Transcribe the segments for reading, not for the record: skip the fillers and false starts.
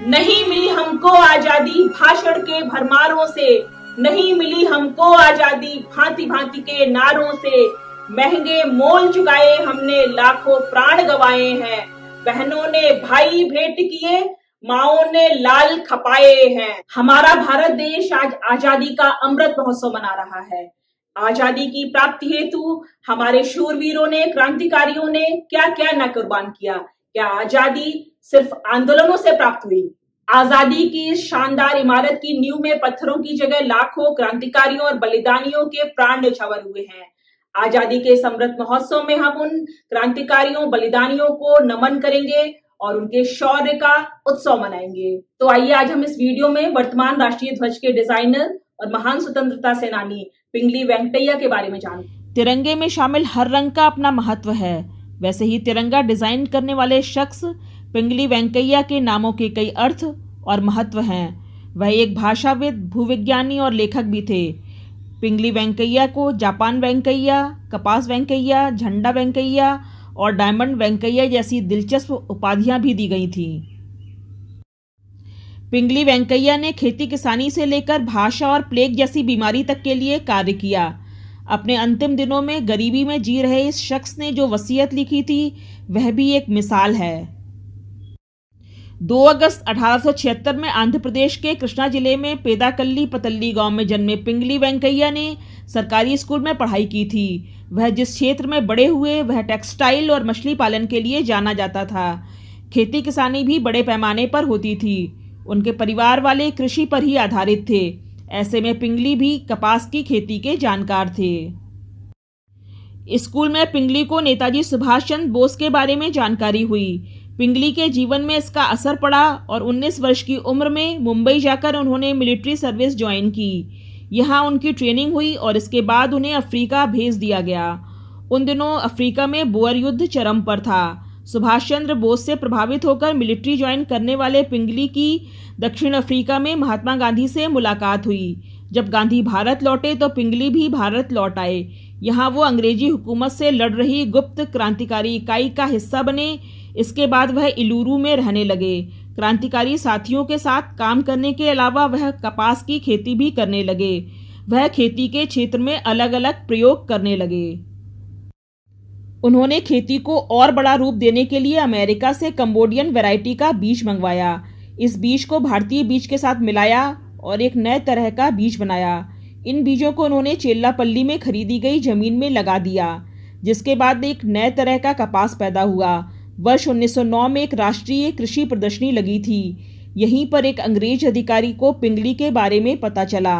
नहीं मिली हमको आजादी भाषण के भरमारों से, नहीं मिली हमको आजादी भांति भांति के नारों से। महंगे मोल चुकाए हमने, लाखों प्राण गवाए हैं। बहनों ने भाई भेंट किए, माओं ने लाल खपाए हैं। हमारा भारत देश आज आजादी का अमृत महोत्सव मना रहा है। आजादी की प्राप्ति हेतु हमारे शूरवीरों ने, क्रांतिकारियों ने क्या क्या न कुर्बान किया। क्या आजादी सिर्फ आंदोलनों से प्राप्त हुई? आजादी की इस शानदार इमारत की नींव में पत्थरों की जगह लाखों क्रांतिकारियों और बलिदानियों के प्राण न्यौछावर हुए हैं। आजादी के अमृत महोत्सव में हम उन क्रांतिकारियों, बलिदानियों को नमन करेंगे और उनके शौर्य का उत्सव मनाएंगे। तो आइए आज हम इस वीडियो में वर्तमान राष्ट्रीय ध्वज के डिजाइनर और महान स्वतंत्रता सेनानी पिंगली वेंकटैया के बारे में जानें। तिरंगे में शामिल हर रंग का अपना महत्व है। वैसे ही तिरंगा डिजाइन करने वाले शख्स पिंगली वेंकटैया के नामों के कई अर्थ और महत्व हैं। वह एक भाषाविद, भूविज्ञानी और लेखक भी थे। पिंगली वेंकटैया को जापान वेंकैया, कपास वेंकैया, झंडा वेंकैया और डायमंड वेंकैया जैसी दिलचस्प उपाधियां भी दी गई थीं। पिंगली वेंकटैया ने खेती किसानी से लेकर भाषा और प्लेग जैसी बीमारी तक के लिए कार्य किया। अपने अंतिम दिनों में गरीबी में जी रहे इस शख्स ने जो वसीयत लिखी थी वह भी एक मिसाल है। 2 अगस्त 1876 में आंध्र प्रदेश के कृष्णा जिले में पेदाकल्ली पतल्ली गांव में जन्मे पिंगली वेंकटैया ने सरकारी स्कूल में पढ़ाई की थी। वह जिस क्षेत्र में बड़े हुए वह टेक्सटाइल और मछली पालन के लिए जाना जाता था। खेती किसानी भी बड़े पैमाने पर होती थी। उनके परिवार वाले कृषि पर ही आधारित थे। ऐसे में पिंगली भी कपास की खेती के जानकार थे। स्कूल में पिंगली को नेताजी सुभाष चंद्र बोस के बारे में जानकारी हुई। पिंगली के जीवन में इसका असर पड़ा और 19 वर्ष की उम्र में मुंबई जाकर उन्होंने मिलिट्री सर्विस ज्वाइन की। यहाँ उनकी ट्रेनिंग हुई और इसके बाद उन्हें अफ्रीका भेज दिया गया। उन दिनों अफ्रीका में बोअर युद्ध चरम पर था। सुभाष चंद्र बोस से प्रभावित होकर मिलिट्री ज्वाइन करने वाले पिंगली की दक्षिण अफ्रीका में महात्मा गांधी से मुलाकात हुई। जब गांधी भारत लौटे तो पिंगली भी भारत लौट आए। यहाँ वो अंग्रेजी हुकूमत से लड़ रही गुप्त क्रांतिकारी इकाई का हिस्सा बने। इसके बाद वह इलूरू में रहने लगे। क्रांतिकारी साथियों के साथ काम करने के अलावा वह कपास की खेती भी करने लगे। वह खेती के क्षेत्र में अलग अलग प्रयोग करने लगे। उन्होंने खेती को और बड़ा रूप देने के लिए अमेरिका से कंबोडियन वैरायटी का बीज मंगवाया। इस बीज को भारतीय बीज के साथ मिलाया और एक नए तरह का बीज बनाया। इन बीजों को उन्होंने चेल्लापल्ली में खरीदी गई जमीन में लगा दिया, जिसके बाद एक नए तरह का कपास पैदा हुआ। वर्ष 1909 में एक राष्ट्रीय कृषि प्रदर्शनी लगी थी। यहीं पर एक अंग्रेज अधिकारी को पिंगली के बारे में पता चला।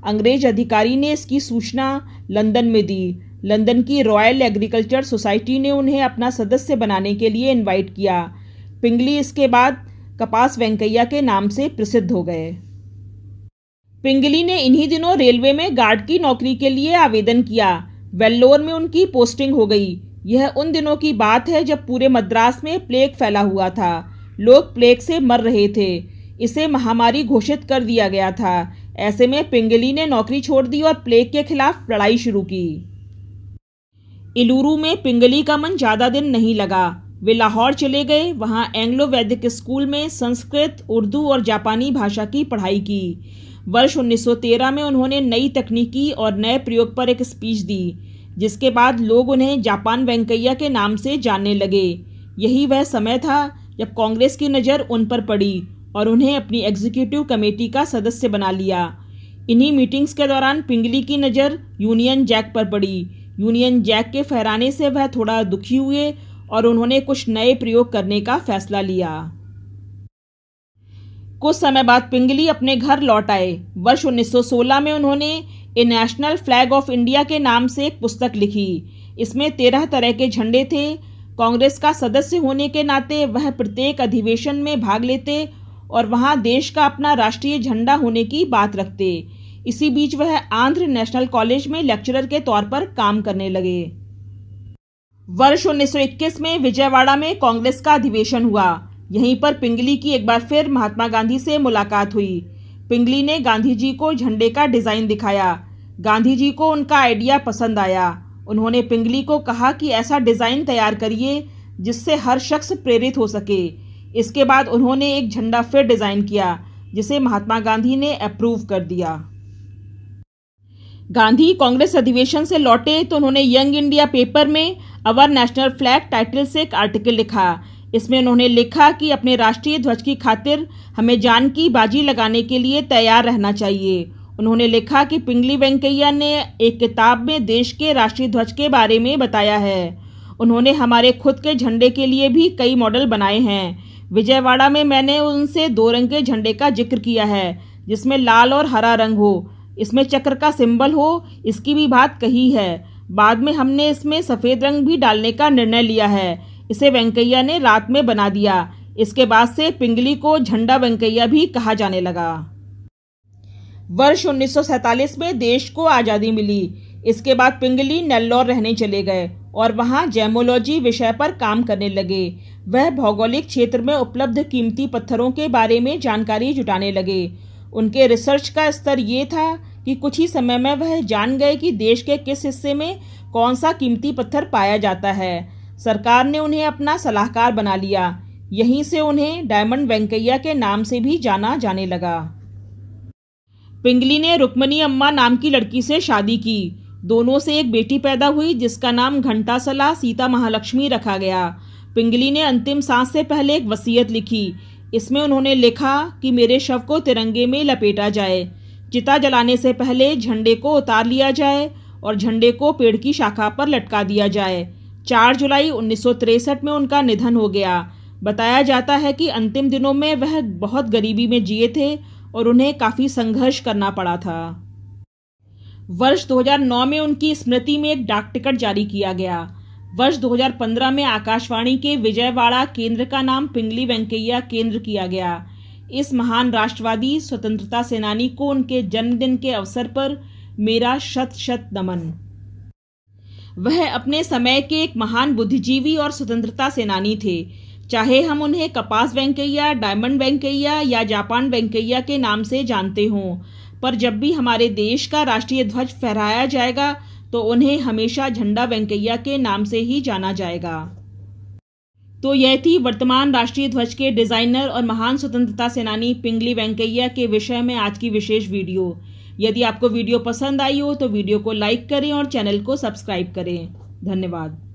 अंग्रेज अधिकारी ने इसकी सूचना लंदन में दी। लंदन की रॉयल एग्रीकल्चर सोसाइटी ने उन्हें अपना सदस्य बनाने के लिए इनवाइट किया। पिंगली इसके बाद कपास वेंकटैया के नाम से प्रसिद्ध हो गए। पिंगली ने इन्हीं दिनों रेलवे में गार्ड की नौकरी के लिए आवेदन किया। वेल्लोर में उनकी पोस्टिंग हो गई। यह उन दिनों की बात है जब पूरे मद्रास में प्लेग फैला हुआ था। लोग प्लेग से मर रहे थे। इसे महामारी घोषित कर दिया गया था। ऐसे में पिंगली ने नौकरी छोड़ दी और प्लेग के खिलाफ लड़ाई शुरू की। इलूरू में पिंगली का मन ज्यादा दिन नहीं लगा। वे लाहौर चले गए। वहां एंग्लो वैदिक स्कूल में संस्कृत, उर्दू और जापानी भाषा की पढ़ाई की। वर्ष 1913 में उन्होंने नई तकनीकी और नए प्रयोग पर एक स्पीच दी, जिसके बाद लोग उन्हें जापान वेंकटैया के नाम से जानने लगे। यही वह समय था जब कांग्रेस की नज़र उन पर पड़ी और उन्हें अपनी एग्जीक्यूटिव कमेटी का सदस्य बना लिया। इन्हीं मीटिंग्स के दौरान पिंगली की नज़र यूनियन जैक पर पड़ी। यूनियन जैक के फहराने से वह थोड़ा दुखी हुए और उन्होंने कुछ नए प्रयोग करने का फैसला लिया। कुछ समय बाद पिंगली अपने घर लौट आए। वर्ष 1916 में उन्होंने ए नेशनल फ्लैग ऑफ इंडिया के नाम से एक पुस्तक लिखी। इसमें 13 तरह के झंडे थे। कांग्रेस का सदस्य होने के नाते वह प्रत्येक अधिवेशन में भाग लेते और वहां देश का अपना राष्ट्रीय झंडा होने की बात रखते। इसी बीच वह आंध्र नेशनल कॉलेज में लेक्चरर के तौर पर काम करने लगे। वर्ष 1921 में विजयवाड़ा में कांग्रेस का अधिवेशन हुआ। यहीं पर पिंगली की एक बार फिर महात्मा गांधी से मुलाकात हुई। पिंगली ने गांधी जी को झंडे का डिजाइन दिखाया। गांधी जी को उनका आइडिया पसंद आया। उन्होंने पिंगली को कहा कि ऐसा डिजाइन तैयार करिए जिससे हर शख्स प्रेरित हो सके। इसके बाद उन्होंने एक झंडा फिर डिजाइन किया, जिसे महात्मा गांधी ने अप्रूव कर दिया। गांधी कांग्रेस अधिवेशन से लौटे तो उन्होंने यंग इंडिया पेपर में अवर नेशनल फ्लैग टाइटल से एक आर्टिकल लिखा। इसमें उन्होंने लिखा कि अपने राष्ट्रीय ध्वज की खातिर हमें जान की बाजी लगाने के लिए तैयार रहना चाहिए। उन्होंने लिखा कि पिंगली वेंकैया ने एक किताब में देश के राष्ट्रीय ध्वज के बारे में बताया है। उन्होंने हमारे खुद के झंडे के लिए भी कई मॉडल बनाए हैं। विजयवाड़ा में मैंने उनसे 2 रंग के झंडे का जिक्र किया है, जिसमें लाल और हरा रंग हो, इसमें चक्र का सिंबल हो, इसकी भी बात कही है। बाद में हमने इसमें सफ़ेद रंग भी डालने का निर्णय लिया है। इसे वेंकैया ने रात में बना दिया। इसके बाद से पिंगली को झंडा वेंकैया भी कहा जाने लगा। वर्ष 1947 में देश को आज़ादी मिली। इसके बाद पिंगली नेल्लौर रहने चले गए और वहां जेमोलॉजी विषय पर काम करने लगे। वह भौगोलिक क्षेत्र में उपलब्ध कीमती पत्थरों के बारे में जानकारी जुटाने लगे। उनके रिसर्च का स्तर ये था कि कुछ ही समय में वह जान गए कि देश के किस हिस्से में कौन सा कीमती पत्थर पाया जाता है। सरकार ने उन्हें अपना सलाहकार बना लिया। यहीं से उन्हें डायमंड वेंकैया के नाम से भी जाना जाने लगा। पिंगली ने रुक्मणी अम्मा नाम की लड़की से शादी की। दोनों से एक बेटी पैदा हुई, जिसका नाम घंटासला सीता महालक्ष्मी रखा गया। पिंगली ने अंतिम सांस से पहले एक वसीयत लिखी। इसमें उन्होंने लिखा कि मेरे शव को तिरंगे में लपेटा जाए, चिता जलाने से पहले झंडे को उतार लिया जाए और झंडे को पेड़ की शाखा पर लटका दिया जाए। 4 जुलाई 1963 में उनका निधन हो गया। बताया जाता है कि अंतिम दिनों में वह बहुत गरीबी में जिए थे और उन्हें काफ़ी संघर्ष करना पड़ा था। वर्ष 2009 में उनकी स्मृति में एक डाक टिकट जारी किया गया। वर्ष 2015 में आकाशवाणी के विजयवाड़ा केंद्र का नाम पिंगली वेंकैया केंद्र किया गया। इस महान राष्ट्रवादी स्वतंत्रता सेनानी को उनके जन्मदिन के अवसर पर मेरा शत शत नमन। वह अपने समय के एक महान बुद्धिजीवी और स्वतंत्रता सेनानी थे। चाहे हम उन्हें कपास वेंकैया, डायमंड वेंकैया या जापान वेंकैया के नाम से जानते हों, पर जब भी हमारे देश का राष्ट्रीय ध्वज फहराया जाएगा तो उन्हें हमेशा झंडा वेंकैया के नाम से ही जाना जाएगा। तो यह थी वर्तमान राष्ट्रीय ध्वज के डिजाइनर और महान स्वतंत्रता सेनानी पिंगली वेंकैया के विषय में आज की विशेष वीडियो। यदि आपको वीडियो पसंद आई हो तो वीडियो को लाइक करें और चैनल को सब्सक्राइब करें। धन्यवाद।